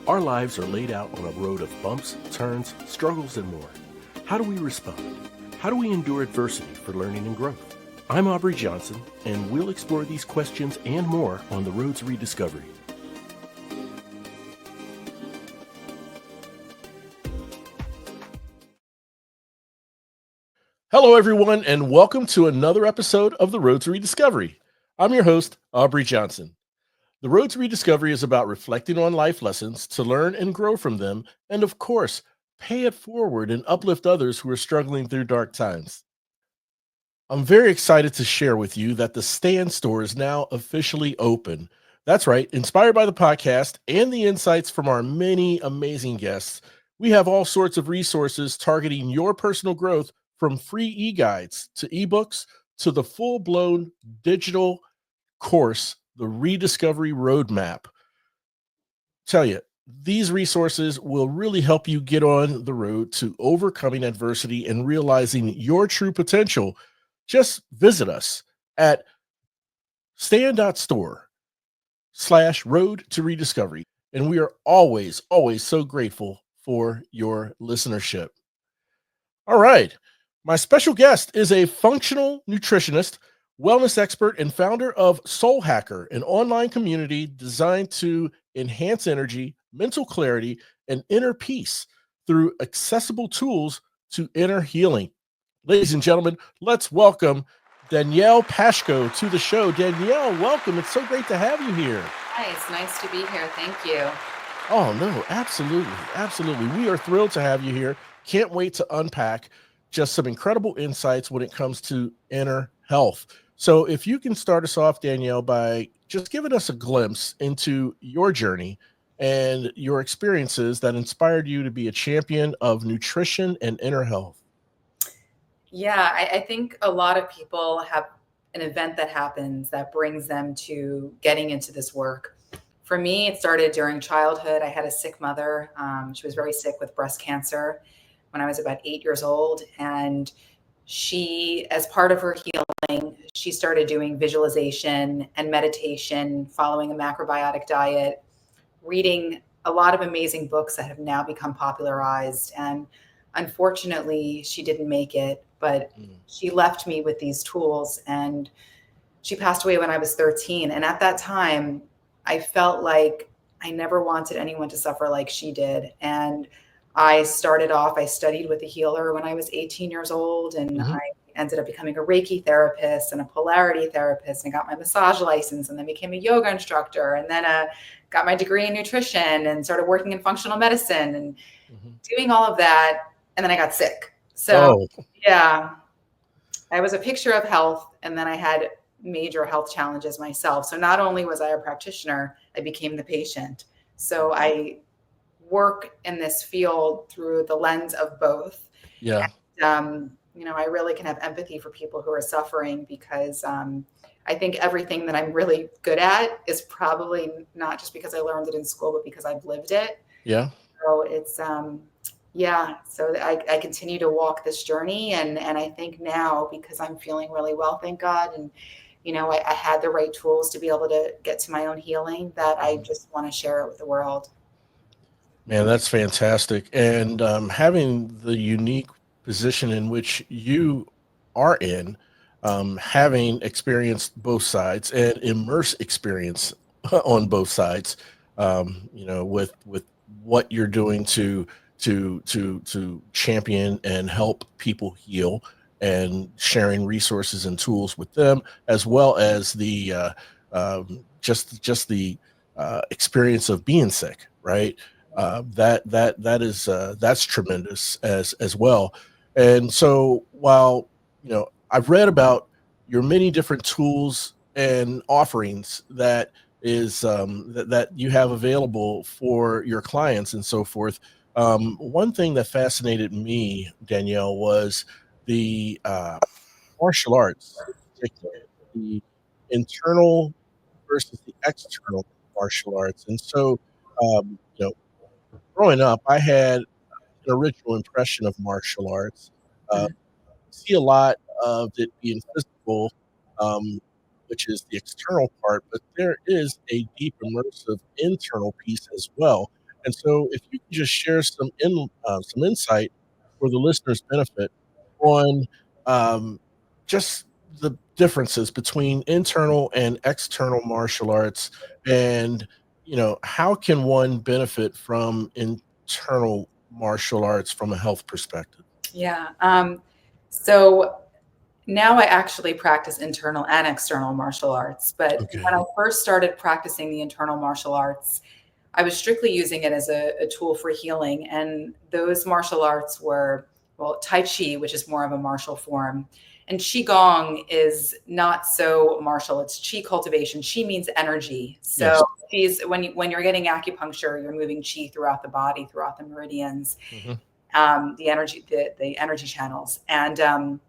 Our lives are laid out on a road of bumps, turns, struggles, and more. How do we respond? How do we endure adversity for learning and growth? I'm Aubrey Johnson, and we'll explore these questions and more on the road to rediscovery. Hello, everyone, and welcome to another episode of the Road to Rediscovery. I'm your host, Aubrey Johnson. The Road to Rediscovery is about reflecting on life lessons to learn and grow from them, and of course, pay it forward and uplift others who are struggling through dark times. I'm very excited to share with you that the Stand Store is now officially open. That's right, inspired by the podcast and the insights from our many amazing guests, we have all sorts of resources targeting your personal growth, from free e-guides to ebooks to the full-blown digital course, the Rediscovery Roadmap. Tell you, these resources will really help you get on the road to overcoming adversity and realizing your true potential. Just visit us at stand.store/road to rediscovery. And we are always, always so grateful for your listenership. All right. My special guest is a functional nutritionist, wellness expert, and founder of SOULHAKKER, an online community designed to enhance energy, mental clarity, and inner peace through accessible tools to inner healing. Ladies and gentlemen, let's welcome Danielle Pashko to the show. Danielle, welcome. It's so great to have you here. Hi, it's nice to be here. Thank you. Oh, no, absolutely. Absolutely. We are thrilled to have you here. Can't wait to unpack just some incredible insights when it comes to inner health. So, if you can start us off, Danielle, by just giving us a glimpse into your journey and your experiences that inspired you to be a champion of nutrition and inner health. Yeah, I think a lot of people have an event that happens that brings them to getting into this work. For me, it started during childhood. I had a sick mother. She was very sick with breast cancer when I was about 8 years old. And she, as part of her healing, she started doing visualization and meditation, following a macrobiotic diet, reading a lot of amazing books that have now become popularized. And unfortunately, she didn't make it, but she left me with these tools. And she passed away when I was 13. And at that time, I felt like I never wanted anyone to suffer like she did. And I started off, I studied with a healer when I was 18 years old, and Mhm. I ended up becoming a Reiki therapist and a polarity therapist, and got my massage license, and then became a yoga instructor, and then got my degree in nutrition and started working in functional medicine and Mhm. doing all of that. And then I got sick. So, Oh, yeah, I was a picture of health, and then I had major health challenges myself. So not only was I a practitioner, I became the patient. So I work in this field through the lens of both. yeah. I really can have empathy for people who are suffering, because I think everything that I'm really good at is probably not just because I learned it in school, but because I've lived it. Yeah. So it's yeah. So I continue to walk this journey, and I think now, because I'm feeling really well, thank God, and I had the right tools to be able to get to my own healing, that I Mhm. just want to share it with the world. Man, that's fantastic. And having the unique position in which you are in, having experienced both sides and immerse experience on both sides, with what you're doing to champion and help people heal, and sharing resources and tools with them, as well as the just the experience of being sick, right? That's tremendous as well. And so, while I've read about your many different tools and offerings that you have available for your clients and so forth. One thing that fascinated me, Danielle, was the martial arts, in particular, the internal versus the external martial arts. And so, growing up, I had an original impression of martial arts. Uh, see a lot of it being physical, um, which is the external part, but there is a deep immersive internal piece as well. And so, if you can just share some insight for the listeners' benefit on just the differences between internal and external martial arts, and how can one benefit from internal martial arts from a health perspective? Yeah. So now I actually practice internal and external martial arts. But when Okay. I first started practicing the internal martial arts, I was strictly using it as a tool for healing. And those martial arts were, well, Tai Chi, which is more of a martial form. And Qigong is not so martial. It's Qi cultivation. Qi means energy. Yes. So when you're getting acupuncture, you're moving Qi throughout the body, throughout the meridians, Hmm. the energy channels. And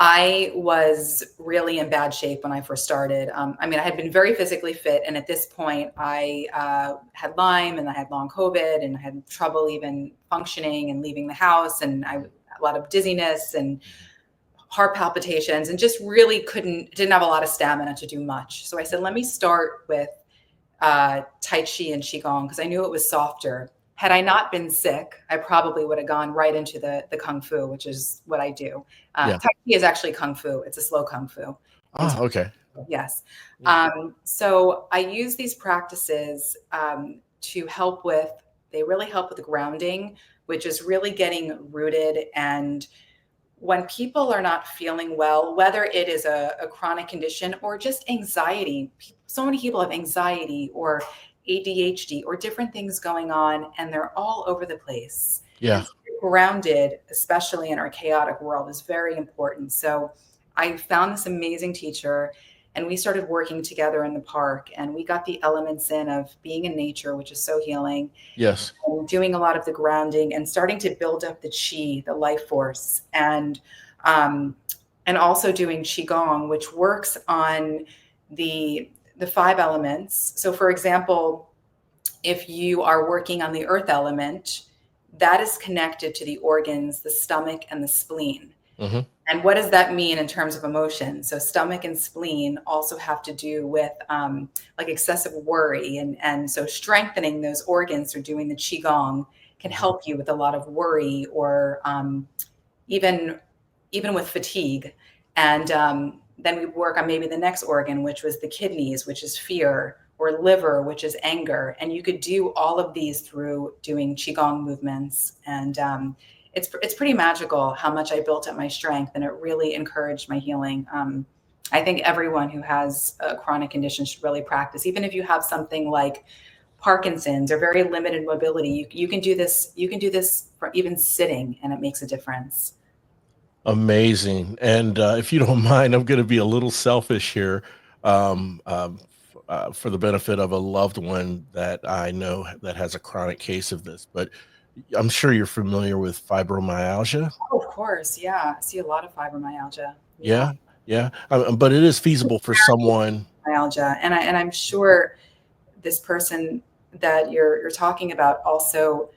I was really in bad shape when I first started. I mean, I had been very physically fit, and at this point, I had Lyme, and I had long COVID, and I had trouble even functioning and leaving the house, and a lot of dizziness and heart palpitations, and just really didn't have a lot of stamina to do much. So I said, let me start with Tai Chi and Qigong because I knew it was softer. Had I not been sick, I probably would have gone right into the Kung Fu, which is what I do. Yeah. Tai Chi is actually Kung Fu. It's a slow Kung Fu. Ah, okay. Yes. Yeah. So I use these practices to help with, they really help with grounding, which is really getting rooted. And when people are not feeling well, whether it is a chronic condition or just anxiety, so many people have anxiety or ADHD or different things going on, and they're all over the place. Yeah. And grounded, especially in our chaotic world, is very important. So I found this amazing teacher, and we started working together in the park, and we got the elements in of being in nature, which is so healing, Yes. doing a lot of the grounding and starting to build up the chi, the life force, um, and also doing qigong, which works on the five elements. So, for example, if you are working on the earth element, that is connected to the organs, the stomach, and the spleen. Hmm. And what does that mean in terms of emotion? So stomach and spleen also have to do with like excessive worry. And so strengthening those organs through doing the Qigong can help you with a lot of worry or even, even with fatigue. And then we work on maybe the next organ, which was the kidneys, which is fear, or liver, which is anger. And you could do all of these through doing Qigong movements. And it's pretty magical how much I built up my strength, and it really encouraged my healing. I think everyone who has a chronic condition should really practice, even if you have something like Parkinson's or very limited mobility. You can do this. You can do this for even sitting, and it makes a difference. Amazing. And if you don't mind, I'm going to be a little selfish here, for the benefit of a loved one that I know that has a chronic case of this. But I'm sure you're familiar with fibromyalgia. Oh, of course, yeah. I see a lot of fibromyalgia. Yeah, Yeah. Yeah. But it is feasible for someone. myalgia, and I'm sure this person that you're talking about also,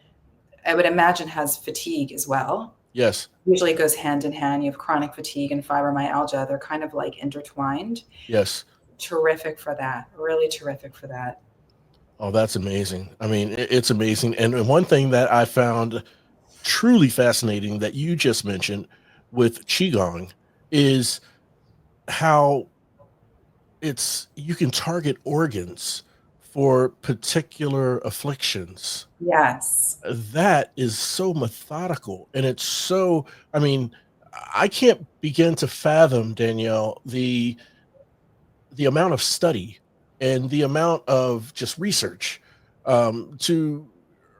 I would imagine, has fatigue as well. Yes. Usually it goes hand in hand. You have chronic fatigue and fibromyalgia. They're kind of like intertwined. Yes. Terrific for that. Really terrific for that. Oh, that's amazing. I mean, it's amazing. And one thing that I found truly fascinating that you just mentioned with Qigong is how you can target organs for particular afflictions. Yes. That is so methodical, and it's so, I mean, I can't begin to fathom, Danielle, the amount of study and the amount of just research, to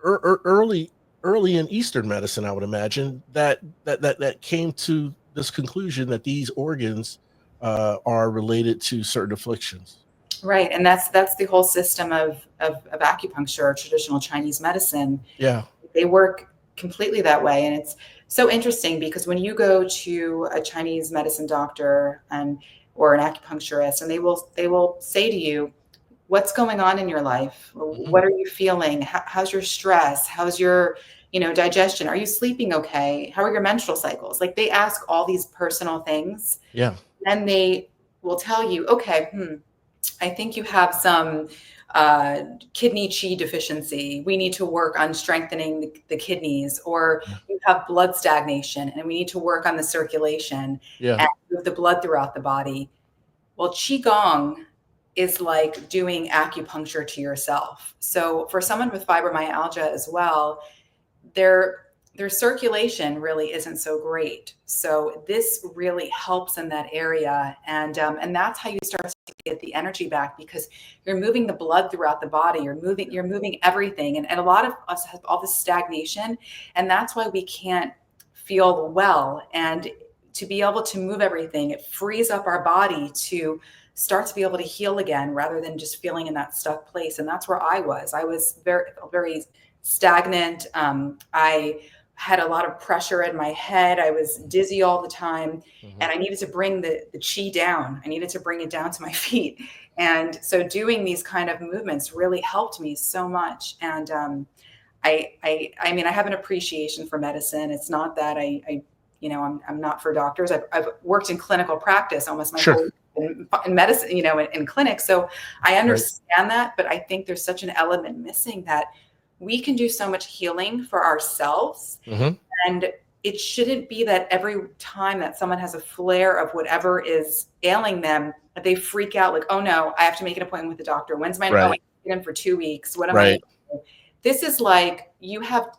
early in Eastern medicine, I would imagine that came to this conclusion that these organs are related to certain afflictions. Right. And that's the whole system of acupuncture, traditional Chinese medicine. Yeah. They work completely that way. And it's so interesting because when you go to a Chinese medicine doctor and or an acupuncturist, and they will say to you, what's going on in your life? Hmm. What are you feeling? How's your stress? How's your, digestion? Are you sleeping okay? How are your menstrual cycles? Like they ask all these personal things, Yeah. and they will tell you, okay, I think you have some kidney chi deficiency. We need to work on strengthening the kidneys, or you have blood stagnation and we need to work on the circulation Yeah. and move the blood throughout the body. Well, Qigong is like doing acupuncture to yourself. So for someone with fibromyalgia as well, their circulation really isn't so great. So this really helps in that area, and that's how you start to get the energy back, because you're moving the blood throughout the body. You're moving everything, and a lot of us have all this stagnation, and that's why we can't feel well. And to be able to move everything, it frees up our body to start to be able to heal again, rather than just feeling in that stuck place. And that's where I was. I was very stagnant. I had a lot of pressure in my head. I was dizzy all the time, Mhm. and I needed to bring the chi down. I needed to bring it down to my feet. And so doing these kind of movements really helped me so much. And I mean, I have an appreciation for medicine. It's not that I'm not for doctors. I've worked in clinical practice almost my Sure. whole in medicine, in clinics. So I Right. understand that, but I think there's such an element missing, that we can do so much healing for ourselves. Hmm. And it shouldn't be that every time that someone has a flare of whatever is ailing them, that they freak out like, oh no, I have to make an appointment with the doctor. When's my, oh, I Right. get in for 2 weeks. What am I? Right. This is like, you have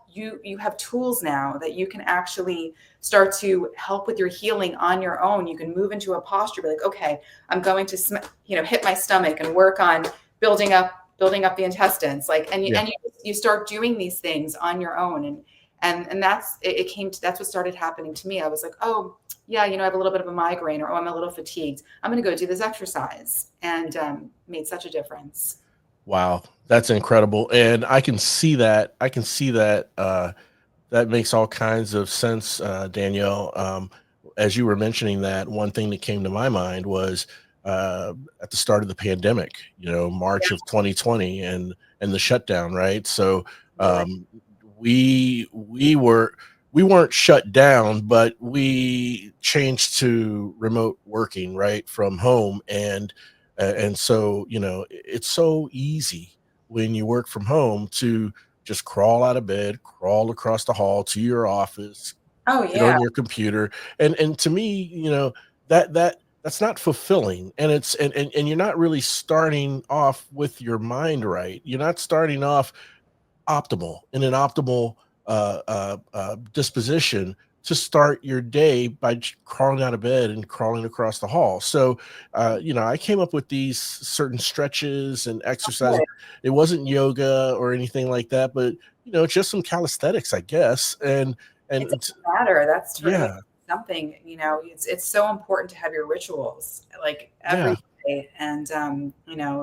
tools now that you can actually start to help with your healing on your own. You can move into a posture, be like, okay, I'm going to hit my stomach and work on building up the intestines, like, and Yeah. you start doing these things on your own. And that's it came to, that's what started happening to me. I was like, oh yeah, I have a little bit of a migraine, or oh, I'm a little fatigued, I'm going to go do this exercise. And made such a difference. Wow, that's incredible. And I can see that. I can see that. That makes all kinds of sense, Danielle. As you were mentioning that, one thing that came to my mind was at the start of the pandemic, March of 2020, and the shutdown, right? So Right. um, we weren't shut down, but we changed to remote working, right, from home. And so it's so easy when you work from home to just crawl out of bed, crawl across the hall to your office, Oh get yeah. on your computer. And to me, that's not fulfilling. And and you're not really starting off with your mind right. You're not starting off optimal in an optimal disposition to start your day by crawling out of bed and crawling across the hall. So, I came up with these certain stretches and exercises. Right. It wasn't yoga or anything like that, but just some calisthenics, I guess. And It it's doesn't matter. That's yeah, something, it's so important to have your rituals like every yeah, day. And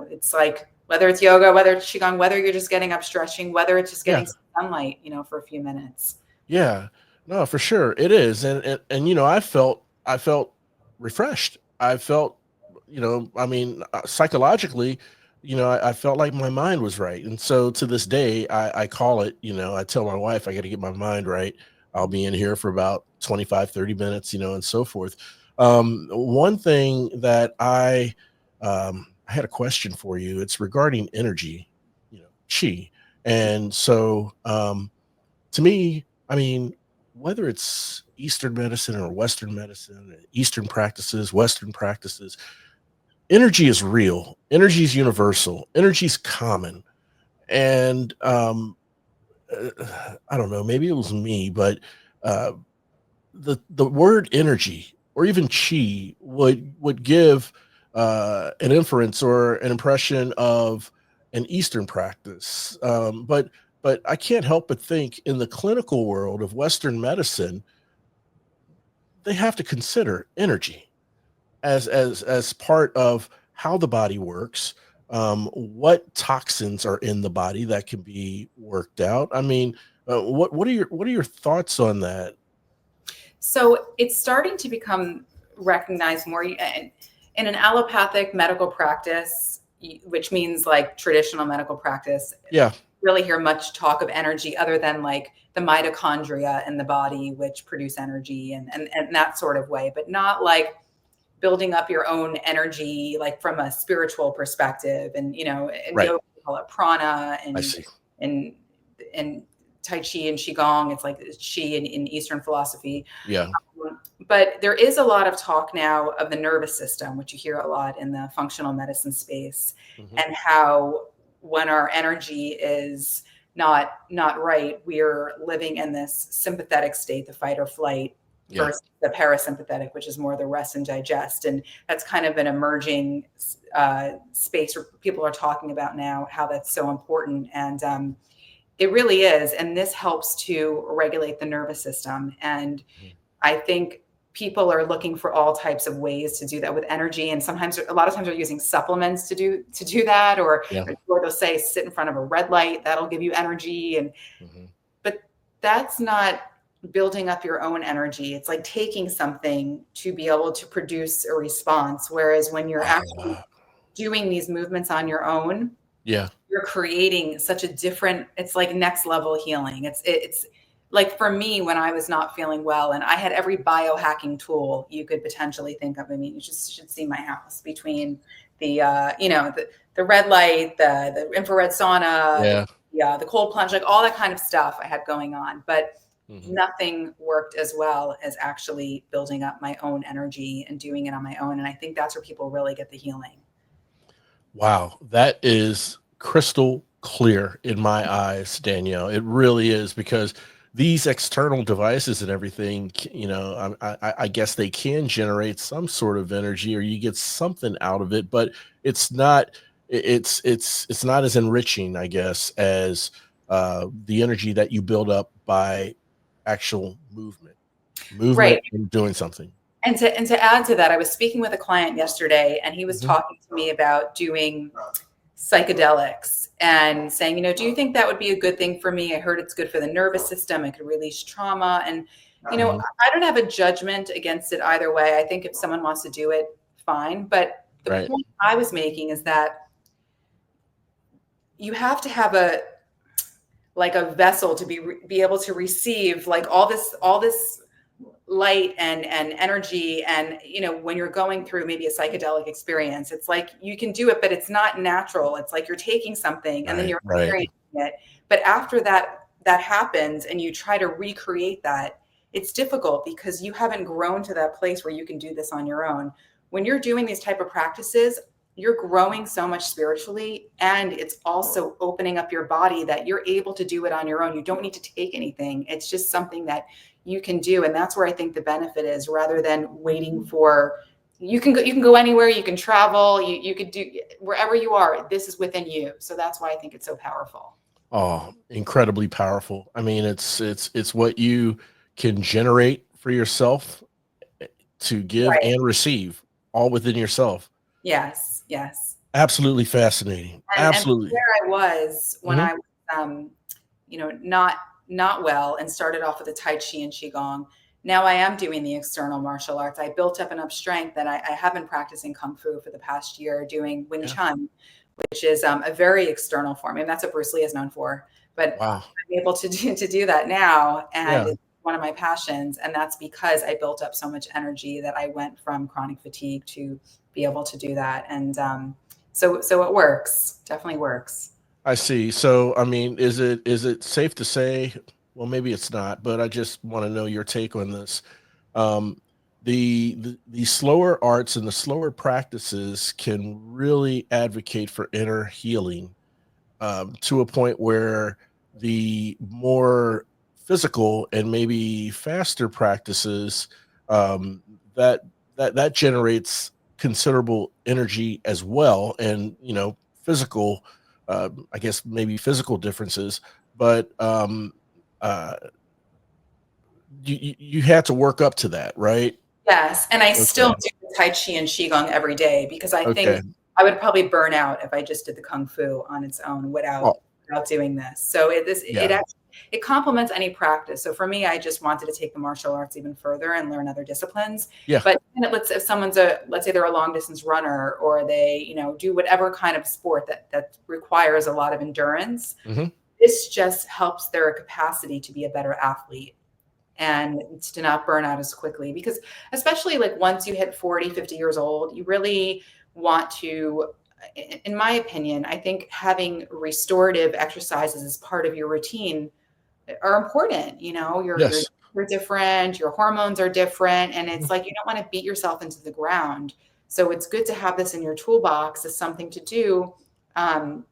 it's like, whether it's yoga, whether it's qigong, whether you're just getting up stretching, whether it's just yeah. getting some sunlight, for a few minutes. Yeah, no, for sure it is, and I felt refreshed. I felt, I mean, psychologically, I felt like my mind was right, and so to this day, I call it. I tell my wife I got to get my mind right. I'll be in here for about 25, 30 minutes, and so forth. One thing that I had a question for you. It's regarding energy, chi, and so to me, I mean, whether it's Eastern medicine or Western medicine, Eastern practices, Western practices, energy is real. Energy is universal. Energy is common. And I don't know, maybe it was me, but uh, the word energy or even chi would give an inference or an impression of an Eastern practice. But I can't help but think in the clinical world of Western medicine, they have to consider energy as part of how the body works. What toxins are in the body that can be worked out? I mean, what are your thoughts on that? So it's starting to become recognized more in an allopathic medical practice, which means like traditional medical practice. Yeah, Really hear much talk of energy other than like the mitochondria in the body, which produce energy, and that sort of way, but not like building up your own energy, like from a spiritual perspective. And, and right. yoga call it prana, I and see. and and Tai Chi and Qigong. It's like Qi in Eastern philosophy. Yeah. But there is a lot of talk now of the nervous system, which you hear a lot in the functional medicine space, Hmm. and how when our energy is not right, we're living in this sympathetic state, the fight or flight, Yeah. versus the parasympathetic, which is more the rest and digest. And that's kind of an emerging space where people are talking about now how that's so important. And it really is. And this helps to regulate the nervous system. And Mhm. I think people are looking for all types of ways to do that with energy, and sometimes a lot of times they're using supplements to do that, Yeah. or they'll say sit in front of a red light, that'll give you energy. And Hmm. but that's not building up your own energy. It's like taking something to be able to produce a response, whereas when you're actually Wow. doing these movements on your own, Yeah. you're creating such a different, it's like next level healing. It's like, for me, when I was not feeling well and I had every biohacking tool you could potentially think of. I mean, you just should see my house, between the the red light, the infrared sauna, Yeah. the cold plunge, like all that kind of stuff I had going on, but Hmm. nothing worked as well as actually building up my own energy and doing it on my own. And I think that's where people really get the healing. Wow, that is crystal clear in my eyes, Danielle. It really is, because these external devices and everything, I guess they can generate some sort of energy, or you get something out of it, but it's not. It's not as enriching, I guess, as the energy that you build up by actual movement Right. and doing something. And to add to that, I was speaking with a client yesterday, and he was Hmm. talking to me about doing psychedelics and saying, do you think that would be a good thing for me? I heard it's good for the nervous system. It could release trauma. And, Hmm. I don't have a judgment against it either way. I think if someone wants to do it, fine. But the Right. point I was making is that you have to have a vessel to be able to receive like all this light and energy. And when you're going through maybe a psychedelic experience, it's like you can do it, but it's not natural. It's like you're taking something and then Right. you're Right. experiencing it. But after that happens and you try to recreate that, it's difficult because you haven't grown to that place where you can do this on your own. When you're doing these type of practices, you're growing so much spiritually, and it's also opening up your body that you're able to do it on your own. You don't need to take anything. It's just something that you can do. And that's where I think the benefit is, rather than waiting for, you can go anywhere, you can travel, you could do wherever you are. This is within you. So that's why I think it's so powerful. Oh, incredibly powerful. I mean, it's what you can generate for yourself, eh, to give Right. and receive, all within yourself. Yes. Yes. Absolutely fascinating. And Absolutely. where I was when Mhm. I was, not well, and started off with the Tai Chi and Qigong. Now I am doing the external martial arts. I built up enough strength that I have been practicing Kung Fu for the past year, doing Wing Yeah. Chun, which is a very external form. And that's what Bruce Lee is known for. But Wow. I'm able to do that now. And Yeah. it's one of my passions. And that's because I built up so much energy that I went from chronic fatigue to be able to do that. And so it works, definitely works. I see. So, I mean, is it safe to say, well, maybe it's not, but I just want to know your take on this. Um, the slower arts and the slower practices can really advocate for inner healing, to a point where the more physical and maybe faster practices, um, that that generates considerable energy as well, and physical, I guess maybe physical differences, but uh, you had to work up to that, right? Yes, and I still Okay. do Tai Chi and Qigong every day, because I Okay. think I would probably burn out if I just did the Kung Fu on its own Oh, without doing this. So it yeah. actually, it complements any practice. So for me, I just wanted to take the martial arts even further and learn other disciplines. Yeah. But if someone's let's say they're a long distance runner, or they, do whatever kind of sport that requires a lot of endurance, Hmm. this just helps their capacity to be a better athlete and to not burn out as quickly. Because especially like once you hit 40, 50 years old, you really want to in my opinion, I think having restorative exercises as part of your routine are important. You know, Yes. you're different, your hormones are different, and Mhm. it's like you don't want to beat yourself into the ground. So it's good to have this in your toolbox as something to do. Um,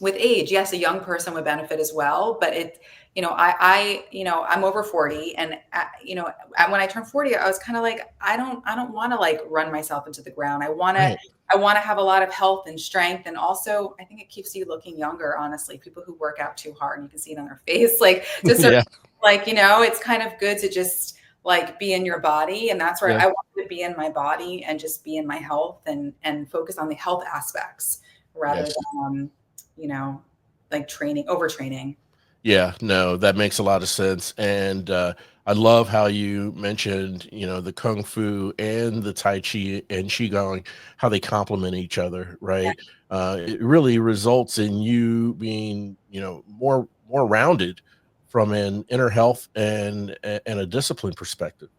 with age, yes, a young person would benefit as well, but it, I'm over 40, and when I turned 40, I was kind of like, I don't want to like run myself into the ground. Right. I want to have a lot of health and strength, and also I think it keeps you looking younger. Honestly, people who work out too hard, and you can see it on their face, like just Yeah. like it's kind of good to just like be in your body, and that's where Yeah. I want to be, in my body, and just be in my health, and focus on the health aspects rather Yes. than you know, like overtraining. Yeah, no, that makes a lot of sense. And I love how you mentioned, the Kung Fu and the Tai Chi and Qigong, how they complement each other, Yeah. right? It really results in you being, more rounded from an inner health and a discipline perspective.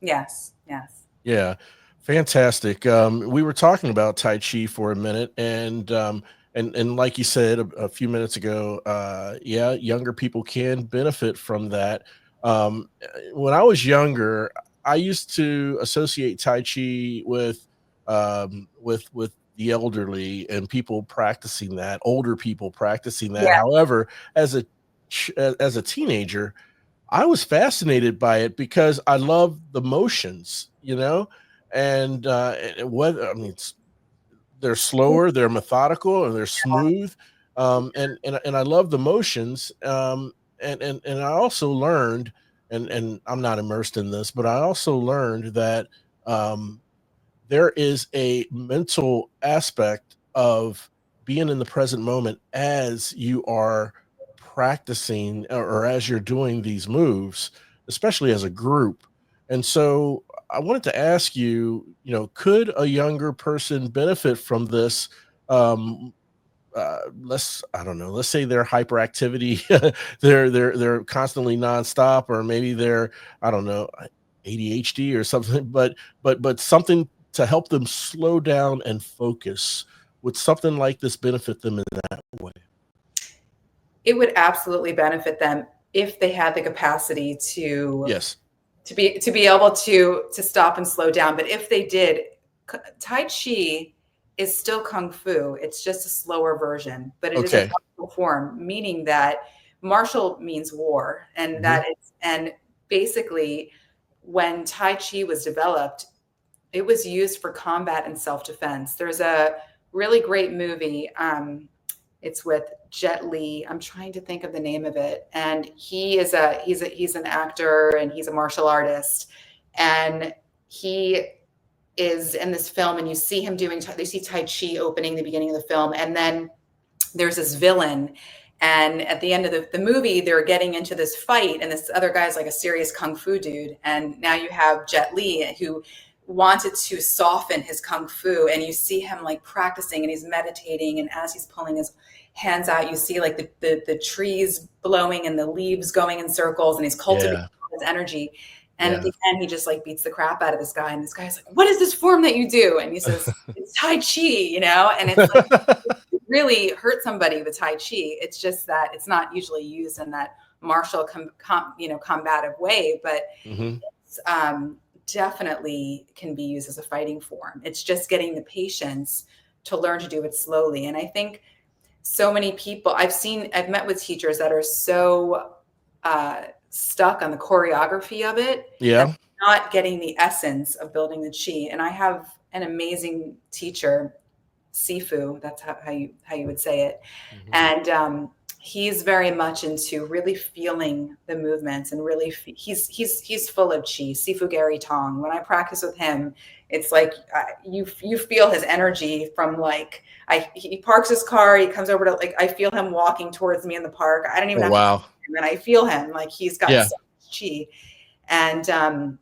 Yes. Yes. Yeah, fantastic. We were talking about Tai Chi for a minute, and like you said a few minutes ago, yeah, younger people can benefit from that. When I was younger, I used to associate Tai Chi with the elderly and people practicing that, older people practicing that. Yeah. However, as a as a teenager, I was fascinated by it because I love the motions, and whether I mean they're slower, they're methodical, and they're smooth, and I love the motions, and I also learned, and I'm not immersed in this, but I also learned that um, there is a mental aspect of being in the present moment as you are practicing or as you're doing these moves, especially as a group. And so I wanted to ask you, could a younger person benefit from this? Um, I don't know, let's say they're hyperactivity, they're constantly nonstop, or maybe they're, I don't know, ADHD or something, but something to help them slow down and focus. Would something like this benefit them in that way? It would absolutely benefit them if they had the capacity Yes. to be able to stop and slow down. But if they did, Tai Chi is still Kung Fu. It's just a slower version, but it is a Okay. martial form, meaning that martial means war, and Hmm. and basically when Tai Chi was developed, it was used for combat and self defense. There's a really great movie. It's with Jet Li. I'm trying to think of the name of it. And he's an actor, and he's a martial artist. And he is in this film, and you see him they see Tai Chi opening the beginning of the film. And then there's this villain. And at the end of the movie, they're getting into this fight, and this other guy's like a serious kung fu dude. And now you have Jet Li, who wanted to soften his kung fu, and you see him like practicing, and he's meditating, and as he's pulling his hands out, you see like the trees blowing and the leaves going in circles, and he's cultivating Yeah. his energy. And at Yeah. the end, he just like beats the crap out of this guy, and this guy's like, "What is this form that you do?" And he says, "It's Tai Chi," and it's like really hurt somebody with Tai Chi. It's just that it's not usually used in that martial, combative way, but Hmm. it's, definitely can be used as a fighting form. It's just getting the patience to learn to do it slowly. And I think so many people I've met with teachers that are so stuck on the choreography of it that Yeah. they're not getting the essence of building the chi. And I have an amazing teacher, Sifu. That's how you would say it. Hmm. And he's very much into really feeling the movements, and really he's full of chi. Sifu Gary Tong. When I practice with him, it's like you feel his energy from like he parks his car, he comes over to like I feel him walking towards me in the park. I don't even Oh, have to wow. him, and I feel him like he's got Yeah. so much chi. And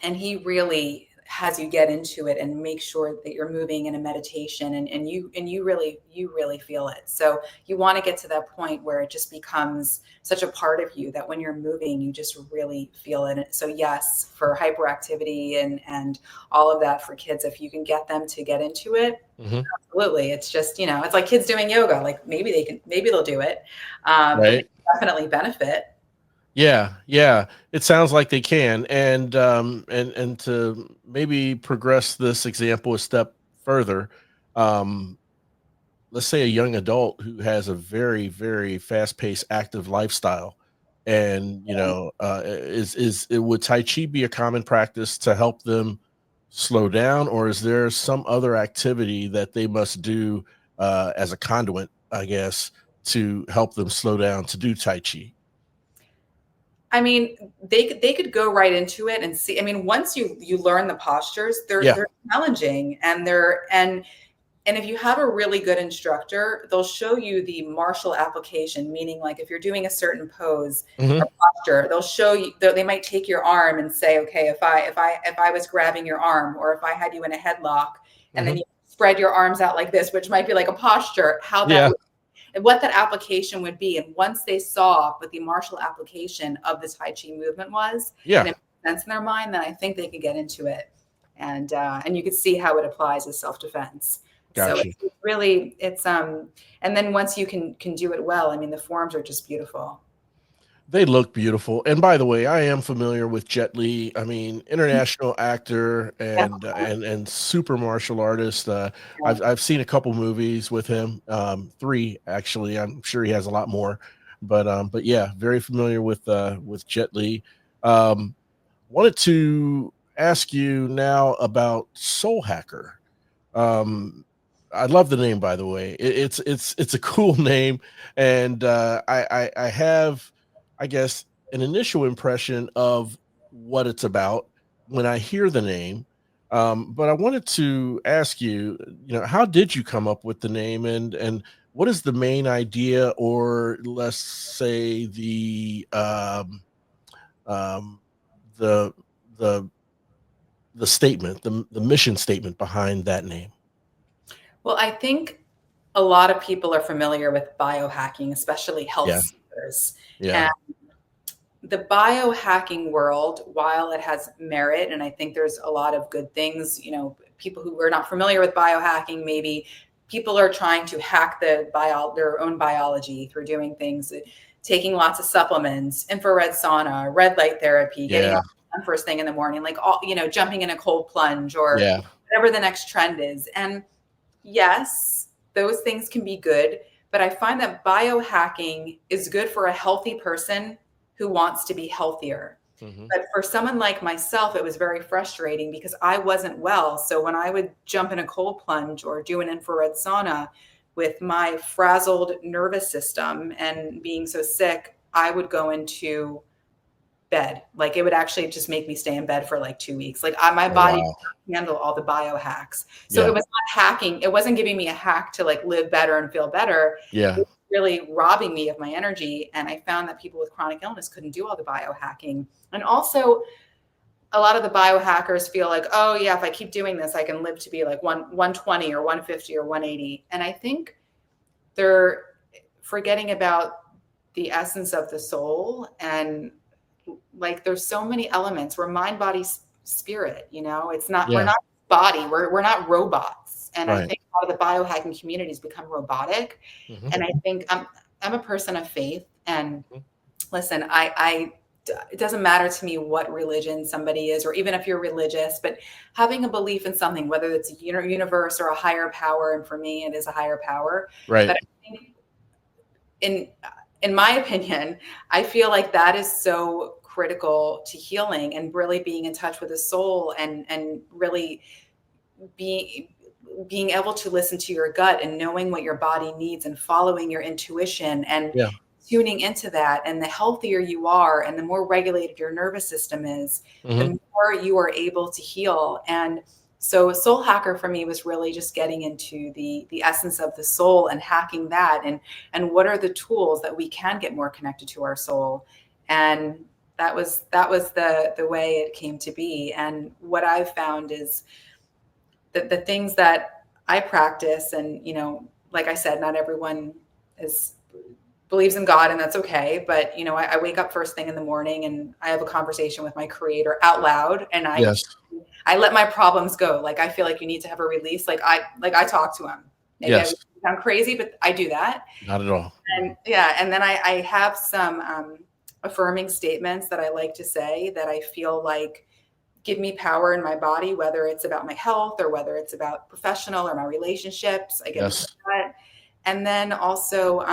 and he really has you get into it and make sure that you're moving in a meditation, and you really feel it. So you want to get to that point where it just becomes such a part of you that when you're moving, you just really feel it. So yes, for hyperactivity and all of that for kids, if you can get them to get into it, Hmm. absolutely. It's just, it's like kids doing yoga. Like maybe they'll do it, but they Right. definitely benefit. Yeah, yeah. It sounds like they can. And to maybe progress this example a step further, um, let's say a young adult who has a very, very fast-paced, active lifestyle, and would Tai Chi be a common practice to help them slow down, or is there some other activity that they must do as a conduit, I guess, to help them slow down to do Tai Chi? I mean, they could go right into it and see. I mean, once you learn the postures, Yeah. they're challenging, and if you have a really good instructor, they'll show you the martial application, meaning like if you're doing a certain pose or Hmm. posture, they'll show you. They might take your arm and say, okay, if I was grabbing your arm, or if I had you in a headlock, and then Hmm. you spread your arms out like this, which might be like a posture, how that Yeah. would, and what that application would be. And once they saw what the martial application of the Tai Chi movement was, Yeah. and it made sense in their mind, then I think they could get into it. And you could see how it applies as self-defense. So Gotcha. it's really, and then once you can do it well, I mean, the forms are just beautiful. They look beautiful. And by the way, I am familiar with Jet Li. I mean, international actor Yeah, and super martial artist. yeah. I've seen a couple movies with him, three actually. I'm sure he has a lot more, but yeah, very familiar with Jet Li. Um, Wanted to ask you now about Soul Hacker. Um, I love the name, by the way. It's a cool name, and I have, I guess, an initial impression of what it's about when I hear the name. But I wanted to ask you, how did you come up with the name, and what is the main idea, or let's say um, the the the statement, the mission statement behind that name? Well, I think a lot of people are familiar with biohacking, especially health Yeah. seekers. Yeah. And the biohacking world, while it has merit, and I think there's a lot of good things, people who are not familiar with biohacking, maybe people are trying to hack their own biology through doing things, taking lots of supplements, infrared sauna, red light therapy, getting Yeah. up first thing in the morning, like all, jumping in a cold plunge or Yeah. whatever the next trend is. And yes, those things can be good, but I find that biohacking is good for a healthy person who wants to be healthier. Mhm. But for someone like myself, it was very frustrating because I wasn't well. So when I would jump in a cold plunge or do an infrared sauna with my frazzled nervous system and being so sick, I would go into bed. Like it would actually just make me stay in bed for like 2 weeks. Like my Oh, body wow. could not handle all the biohacks. So Yeah. it was not hacking. It wasn't giving me a hack to like live better and feel better. It Yeah. was really robbing me of my energy. And I found that people with chronic illness couldn't do all the biohacking. And also a lot of the biohackers feel like, oh yeah, if I keep doing this, I can live to be like 120 or 150 or 180. And I think they're forgetting about the essence of the soul, and like there's so many elements. We're mind, body, spirit. It's not, we're Yeah. not body. We're not robots. And I Right. think a lot of the biohacking communities become robotic. Mhm. And I think I'm a person of faith. And Mhm. listen, it doesn't matter to me what religion somebody is, or even if you're religious, but having a belief in something, whether it's a universe or a higher power, and for me, it is a higher power. Right. But I think in in my opinion, I feel like that is so critical to healing and really being in touch with the soul, and really being being able to listen to your gut and knowing what your body needs and following your intuition and Yeah. tuning into that. And the healthier you are and the more regulated your nervous system is, the Mhm. more you are able to heal. And so Soul Hacker for me was really just getting into the essence of the soul and hacking that, and what are the tools that we can get more connected to our soul. And that was the way it came to be. And what I've found is that the things that I practice, and like I said, not everyone is believes in God, and that's okay. But I wake up first thing in the morning and I have a conversation with my creator out loud, and I Yes. I let my problems go. Like, I feel like you need to have a release. Like I talk to him. Maybe I Yes. sound crazy, but I do that. Not at all. And yeah, and then I have some affirming statements that I like to say that I feel like give me power in my body, whether it's about my health or whether it's about professional or my relationships. I get into Yes. that. And then also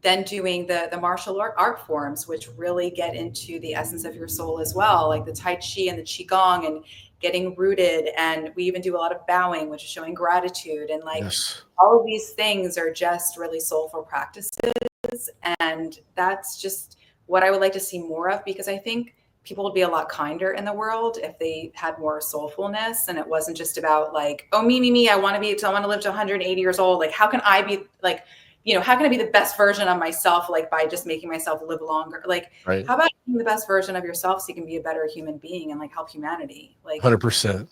then doing the martial art forms, which really get into the essence of your soul as well, like the Tai Chi and the Qigong, and getting rooted. And we even do a lot of bowing, which is showing gratitude. And like Yes. all of these things are just really soulful practices. And that's just what I would like to see more of, because I think people would be a lot kinder in the world if they had more soulfulness, and it wasn't just about like, oh, me, I want to live to 180 years old. Like, how can I be like, how can I be the best version of myself, like by just making myself live longer? Like, Right. how about being the best version of yourself so you can be a better human being and like help humanity? Like, 100%.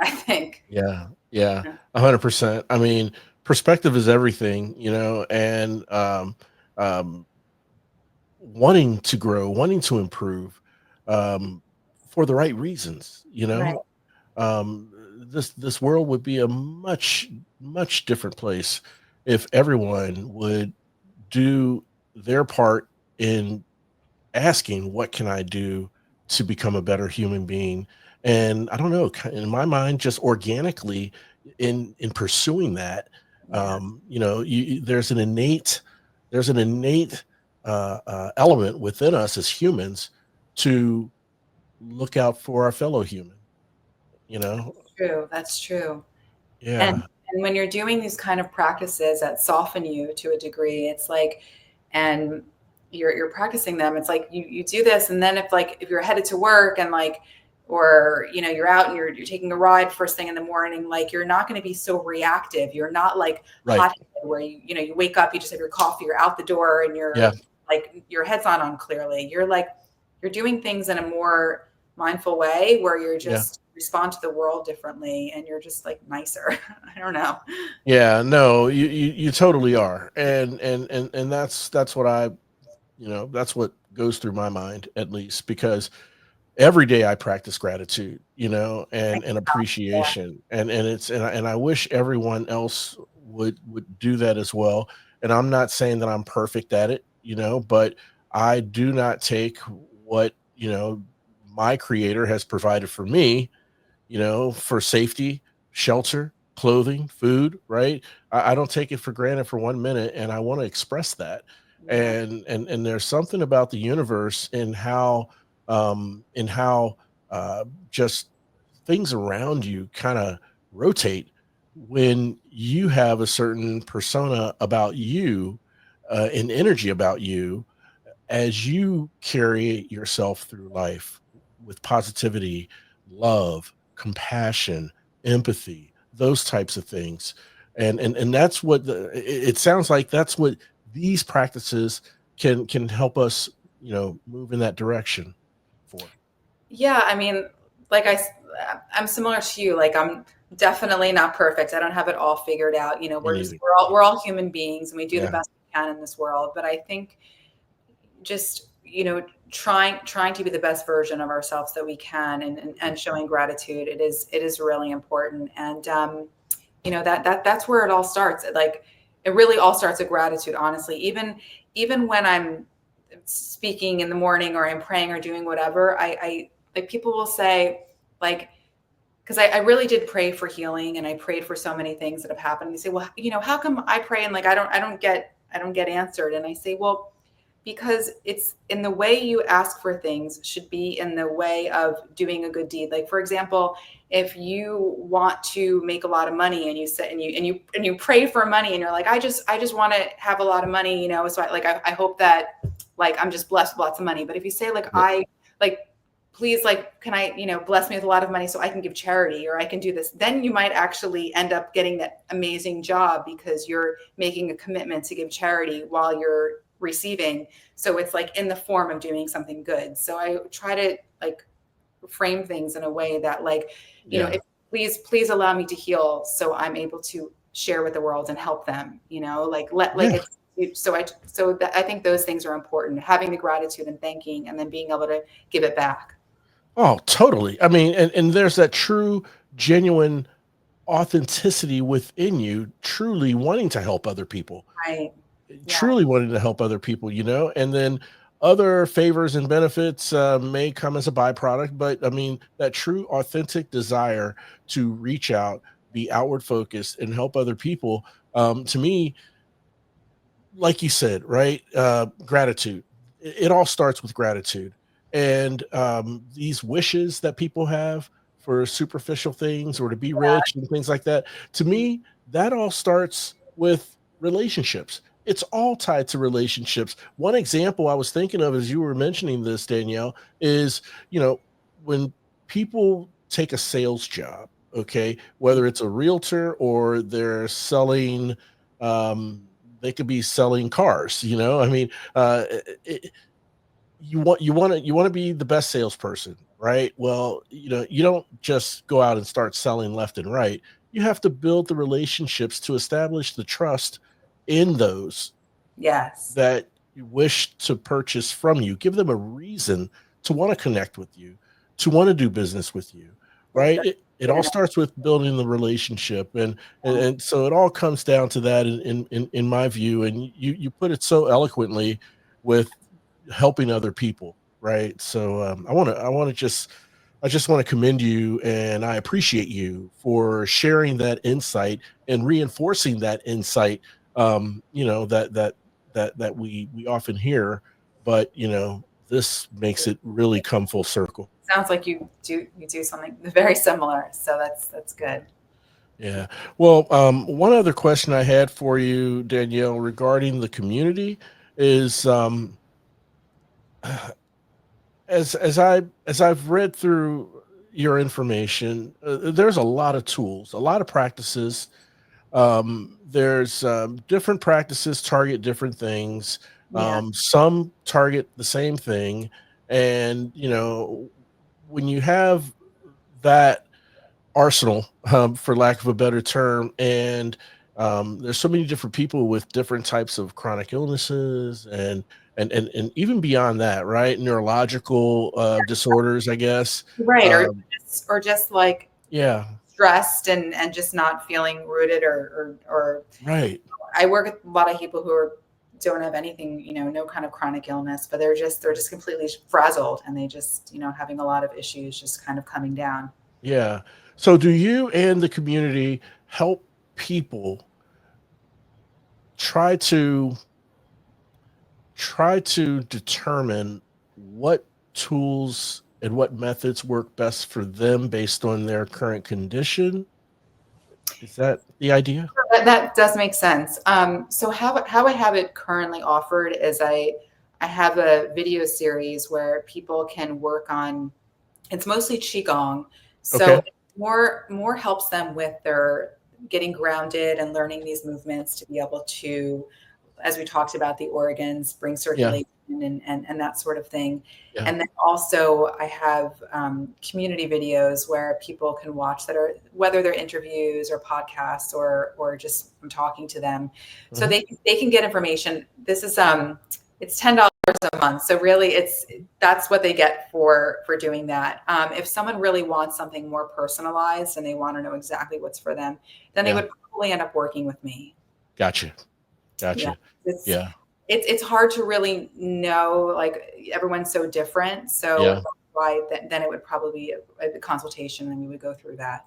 I think. Yeah. Yeah. Yeah. 100%. I mean, perspective is everything, and um, wanting to grow, wanting to improve, um, for the right reasons, Right. this world would be a much different place if everyone would do their part in asking, what can I do to become a better human being? And I don't know, in my mind, just organically in pursuing that, Yeah. there's an innate element within us as humans to look out for our fellow human. You know, True. That's true. And yeah, and when you're doing these kind of practices that soften you to a degree, it's like, and you're practicing them, it's like you do this, and then if you're headed to work and like, or you're out and you're taking a ride first thing in the morning, like you're not going to be so reactive. You're not like right, hot where you wake up, you just have your coffee, you're out the door, and yeah, you're like your head's not on clearly. You're doing things in a more mindful way where you're yeah. just respond to the world differently, and you're just like nicer. I don't know. Yeah, no, you totally are. And that's what that's what goes through my mind, at least, because every day I practice gratitude, and appreciation. And I wish everyone else would do that as well. And I'm not saying that I'm perfect at it, but I do not take what, my creator has provided for me, for safety, shelter, clothing, food, right? I don't take it for granted for 1 minute, and I want to express that. Yeah. And there's something about the universe and how just things around you kind of rotate when you have a certain persona about you, and energy about you, as you carry yourself through life with positivity, love, compassion, empathy, those types of things. And that's what it sounds like, that's what these practices can help us, move in that direction for. Yeah, I mean, like I'm similar to you. Like, I'm definitely not perfect. I don't have it all figured out. Me We're just neither. we're all human beings, and we do the Yeah. best we can in this world. But I think just trying to be the best version of ourselves that we can, and showing gratitude, it is really important. And that's where it all starts. Like, it really all starts with gratitude, honestly. Even when I'm speaking in the morning, or I'm praying or doing whatever, I like, people will say, like, because I really did pray for healing, and I prayed for so many things that have happened. And they say, well, how come I pray and like I don't get answered? And I say, well, because it's in the way you ask for things should be in the way of doing a good deed. Like, for example, if you want to make a lot of money, and you say, and you pray for money, and you're like, I just want to have a lot of money, so I hope that, like, I'm just blessed with lots of money. But if you say, like, Yep. like, please, like, can I, bless me with a lot of money so I can give charity, or I can do this, then you might actually end up getting that amazing job, because you're making a commitment to give charity while you're receiving. So it's like in the form of doing something good. So I try to like frame things in a way that like, Yeah. if, please allow me to heal so I'm able to share with the world and help them, like Yeah. so that I think those things are important, having the gratitude and thanking and then being able to give it back. Oh, totally. I mean, and there's that true, genuine authenticity within you, truly wanting to help other people, Right. Yeah. truly wanting to help other people, and then other favors and benefits may come as a byproduct. But I mean, that true, authentic desire to reach out, be outward focused, and help other people, to me, like you said, right? Gratitude. It all starts with gratitude. And these wishes that people have for superficial things or to be rich and things like that, to me, that all starts with relationships. It's all tied to relationships. One example I was thinking of as you were mentioning this, Danielle, is, you know, when people take a sales job, okay, whether it's a realtor or they're selling, um, they could be selling cars. I mean, you want to be the best salesperson, right? Well, you don't just go out and start selling left and right. You have to build the relationships to establish the trust in those Yes. that you wish to purchase from you. Give them a reason to want to connect with you, to want to do business with you, For right? sure. It Good all enough. starts with building the relationship, and so it all comes down to that in my view. And you put it so eloquently with helping other people, right? So I just want to commend you, and I appreciate you for sharing that insight and reinforcing that insight. That we often hear, but this makes it really come full circle. Sounds like you do something very similar. So that's good. Yeah. Well, one other question I had for you, Danielle, regarding the community is, as I've read through your information, there's a lot of tools, a lot of practices. There's different practices target different things. Yeah. Some target the same thing, and when you have that arsenal, for lack of a better term, and there's so many different people with different types of chronic illnesses, and even beyond that, right? Neurological disorders, I guess. Right. Um, Or just like yeah, stressed and just not feeling rooted or right. I work with a lot of people who don't have anything, no kind of chronic illness, but they're just completely frazzled and they just, having a lot of issues just kind of coming down. Yeah. So do you and the community help people try to determine what tools and what methods work best for them based on their current condition? Is that the idea? That does make sense. So how I have it currently offered is I have a video series where people can work on. It's mostly qigong, so Okay. it more helps them with their getting grounded and learning these movements to be able to, as we talked about, the organs, bring Yeah. circulation and that sort of thing. Yeah. And then also I have community videos where people can watch that are whether they're interviews or podcasts or just from talking to them, so Mhm. they can get information. This is it's $10 a month, so really that's what they get for doing that. If someone really wants something more personalized and they want to know exactly what's for them, then they Yeah. would probably end up working with me. Gotcha. Yeah. Gotcha. It's Yeah. it's hard to really know, like everyone's so different. So Yeah. that's why then it would probably be a consultation and we would go through that.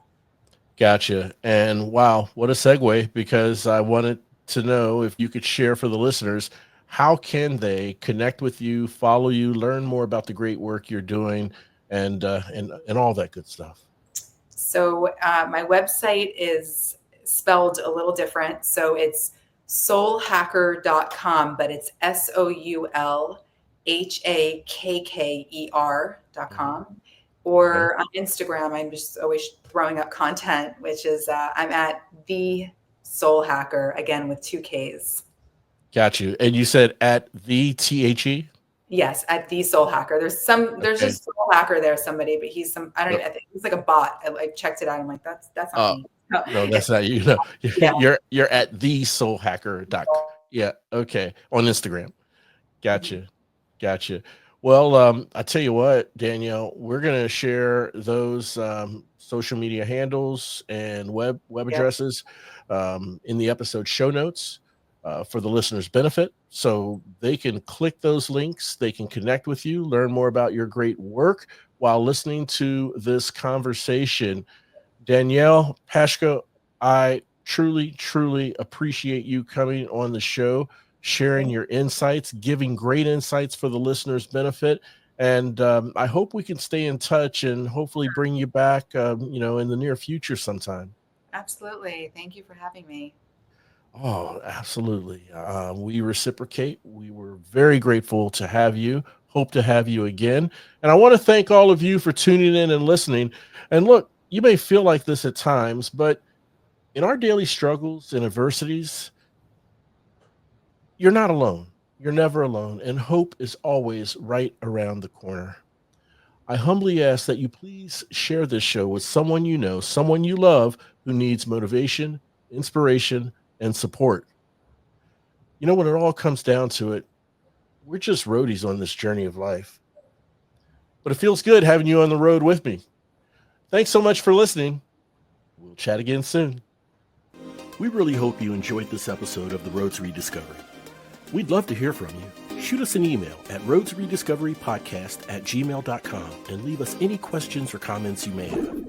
Gotcha. And wow, what a segue, because I wanted to know if you could share for the listeners, how can they connect with you, follow you, learn more about the great work you're doing, and all that good stuff. So my website is spelled a little different. So it's soulhacker.com, but it's Mhm. SOULHAKKER.com. Okay. Or on Instagram, I'm just always throwing up content, which is I'm at the Soul Hacker, again with two Ks. Got you. And you said at the THE? Yes, at the Soul Hacker. There's Okay. just Soul Hacker there, somebody, but he's I don't No, even, I think he's like a bot. I like checked it out. I'm like, that's not uh, me. No, no, it's, that's not you. No, yeah. you're at the SOULHAKKER. Yeah. Okay. On Instagram. Mhm. Gotcha. Gotcha. Well, I tell you what, Danielle, we're gonna share those social media handles and web Yep. addresses in the episode show notes for the listeners' benefit, so they can click those links, they can connect with you, learn more about your great work while listening to this conversation. Danielle Pashko, I truly, truly appreciate you coming on the show, sharing Thank your insights, giving great insights for the listeners' benefit. And I hope we can stay in touch and hopefully bring you back, in the near future sometime. Absolutely. Thank you for having me. Oh, absolutely. We reciprocate. We were very grateful to have you. Hope to have you again. And I want to thank all of you for tuning in and listening. And look, you may feel like this at times, but in our daily struggles and adversities, you're not alone. You're never alone. And hope is always right around the corner. I humbly ask that you please share this show with someone you know, someone you love who needs motivation, inspiration, and support. When it all comes down to it, we're just roadies on this journey of life. But it feels good having you on the road with me. Thanks so much for listening. We'll chat again soon. We really hope you enjoyed this episode of The Road to Rediscovery. We'd love to hear from you. Shoot us an email at roadtorediscoverypodcast@gmail.com and leave us any questions or comments you may have.